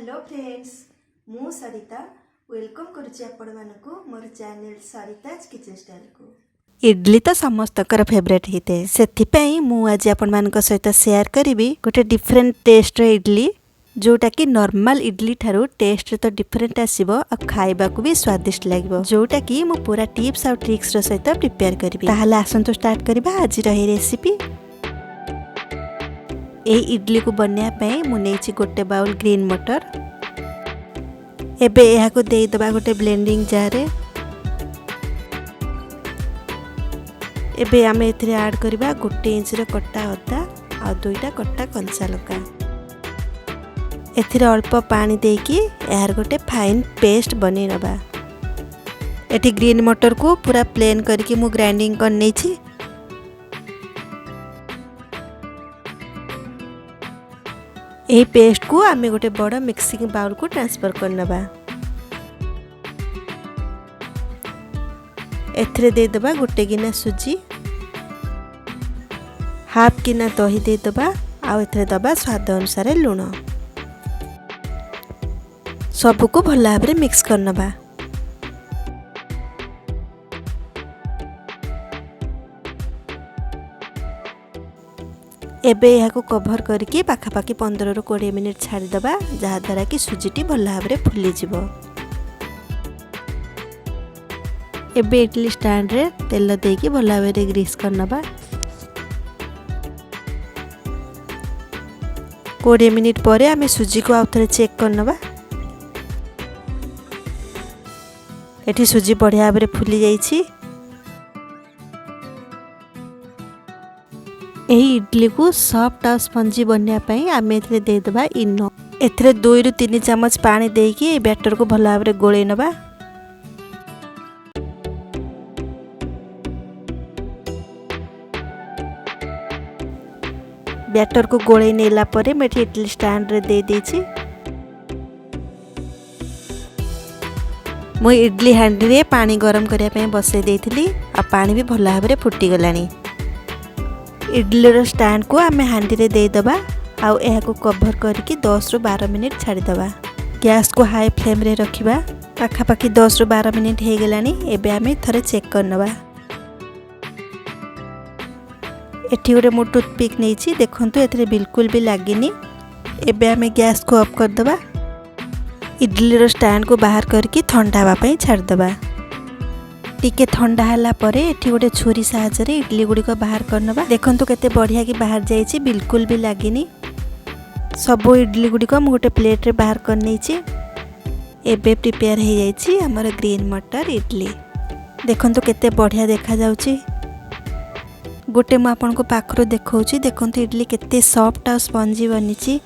Hello friends, मु सरिता welcome करुच्ची आपण मानकु मोर channel Sarita's kitchen style को। इडली तो समस्तकर फेवरेट होते से मु आज आपण मानक सहित शेयर करी गोटे डिफरेंट टेस्ट इडली जोटा कि नॉर्मल इडली ठारू टेस्ट तो डिफरेंट आसीबो आ खाइबा को भी स्वादिष्ट लागिबो जोटा कि मु पूरा टिप्स और ट्रिक्स रो सहित प्रिपेयर करिबी। ताहाले आसंतु स्टार्ट करबा आज रही रेसिपी। ए इडली को बनया पई मु नेछि गोटे बाउल ग्रीन मटर। एबे एहा को देई दबा गोटे ब्लेंडिंग जार। एबे आमे एथिरे ऐड करबा 1 इंच रे कट्टा अदा आ 2टा कट्टा कंचा लका। एथिरे अल्प पानी देकी यार गोटे फाइन पेस्ट बनी नबा। एठी ग्रीन मटर को पूरा प्लेन करके मु ग्राइंडिंग कर नेछि। ए पेस्ट को आमे गोटे बड़ मिक्सिंग बाउल को ट्रांसफर कर नबा। एथिरे दे दबा गोटे गिना सुजी, हाफ गिना दही दे दबा आ एथिरे दबा स्वाद अनुसार लूण। सबु को भल भाबरे मिक्स कर नबा। एबे यहाँ को कभर करके पाखापाखि 15 ରୁ 20 मिनिट छाड़ी दबा जहा द्वारा कि सुजीटी भल भाबरे फुली जिवो। एबे इडली स्टैंड रे तेल देकी भल भाबरे ग्रीस कर नबा। 20 मिनिट परे आमे सुजी को आउथरे चेक कर नबा। एठी सुजी बढ़िया भाबरे फुली जाईछि। एही इडली को सॉफ्ट और स्पंजी बनया पई आमे एथरे दे दबा इनो। एथरे 2 ରୁ 3 चम्मच पानी देकी ए बैटर को भल भाबरे गोळै नबा। बैटर को गोळै नेला परे मेठी इडली स्टैंड रे दे देछि। मु इडली हांडी रे पानी गरम करिया पई बसै देथिली आ पानी भी भल भाबरे फुटी गलानी। इडली रो स्टैंड को आमे हांडी रे दे दबा आउ एहा को कवर करके 10 ରୁ 12 मिनिट छाड़ी दबा। गैस को हाई फ्लेम रे रखिबा। पाखापाखि 10 ରୁ 12 मिनिट हे गेलानी। एबे आमे थरे चेक कर नबा। एठी गोटे मो टूथपिक नेछि देखंतु एथरे बिल्कुल भी लागिनी। एबे आमे गैस को ऑफ कर दबा। इडली रो स्टैंड को बाहर करके ठंडा हवा पई छाड़ दबा। टिके ठंडा हला परे एठी गोटे छुरी साहाय्य रे इडली गुडी को बाहर कर नबा। देखंतु केते बढ़िया की बाहर जाईछि, बिल्कुल भी लागिनी। सब इडली गुडी को हम गोटे प्लेट रे बाहर कर नेछि। एबे प्रिपेयर हे जाईछि हमर ग्रीन मटर इडली। देखंतु केते बढ़िया देखा जाउछि। गोटे म आपन को पाखरो देखौछि। देखंतु इडली केते सॉफ्ट और स्पंजी बनिछि।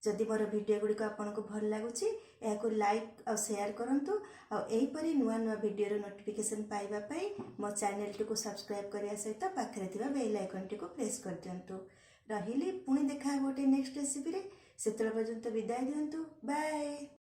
जदि मोर वीडियो गुड़ी को आपको भल लगुच या लाइक और शेयर करंतु और एहीपरी नुआ नुआ वीडियो नोटिफिकेशन पाइबा मो चैनल को सब्सक्राइब करने सहित पाखरे थिबा बेल आइकन टी को प्रेस कर दियंतु। रहिली पुणी देखा गोटे नेक्स्ट रेसिपी रे। सेतल पर्यंत विदाय दियंतु। बाय।